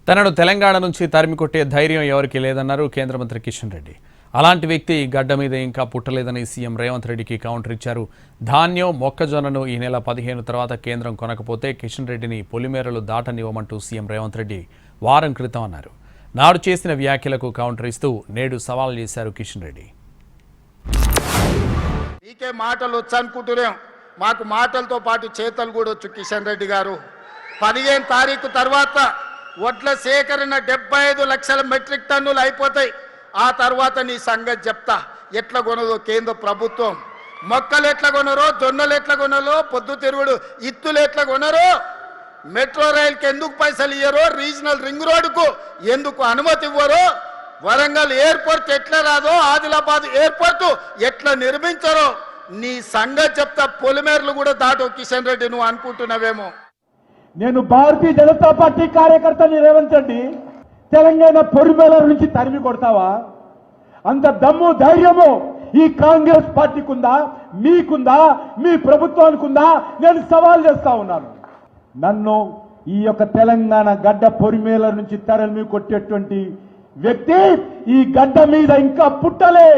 తనను తెలంగాణ నుంచి తరిమి కొట్టే ధైర్యం ఎవరికీ లేదన్నారు కేంద్ర మంత్రి కిషన్ రెడ్డి. అలాంటి వ్యక్తి గడ్డ మీద ఇంకా పుట్టలేదని సీఎం రేవంత్ రెడ్డికి కౌంటర్ ఇచ్చారు. ధాన్యం, మొక్కజొన్నను ఈ నెల 15 తర్వాత కేంద్రం కొనకపోతే కిషన్ రెడ్డిని పొలిమేరలు దాటనివ్వమంటూ సీఎం రేవంత్ రెడ్డి వారం క్రితం అన్నారు. నాడు చేసిన వ్యాఖ్యలకు కౌంటర్ ఇస్తూ నేడు సవాల్ చేశారు కిషన్ రెడ్డి. మీకే మాటలు వచ్చు అనుకుంటున్నాం, మాకు మాటలతో పాటు చేతలు కూడా వచ్చు. కిషన్ రెడ్డి గారు 15 తారీఖు తర్వాత వడ్ల సేకరణ 75 లక్షల మెట్రిక్ టన్నులు అయిపోతాయి. ఆ తర్వాత నీ సంగతి చెప్తా. ఎట్లా కొనదో కేంద్ర ప్రభుత్వం, మొక్కలు ఎట్లా కొనరో, జొన్నలు ఎట్లా కొనరో, పొద్దు తిరుగుడు ఇత్తులు ఎట్లా కొనరో, మెట్రో రైలుకి ఎందుకు పైసలు ఇయ్యరో, రీజనల్ రింగ్ రోడ్డుకు ఎందుకు అనుమతి ఇవ్వరో, వరంగల్ ఎయిర్పోర్ట్ ఎట్లా రాదో, ఆదిలాబాద్ ఎయిర్పోర్ట్ ఎట్లా నిర్మించరో నీ సంగతి చెప్తా. పొలిమేరలు కూడా దాటో కిషన్ రెడ్డి, నువ్వు అనుకుంటున్నావేమో. నేను భారతీయ జనతా పార్టీ కార్యకర్తని రేవంత్ రెడ్డి, తెలంగాణ పొలిమేరల నుంచి తరిమి కొడతావా? అంత దమ్ము ధైర్యము ఈ కాంగ్రెస్ పార్టీకి ఉందా, మీకుందా, మీ ప్రభుత్వానికి ఉందా? నేను సవాల్ చేస్తా ఉన్నాను. నన్ను ఈ యొక్క తెలంగాణ గడ్డ పొలిమేరల నుంచి తరిమి కొట్టేటువంటి వ్యక్తి ఈ గడ్డ మీద ఇంకా పుట్టలే.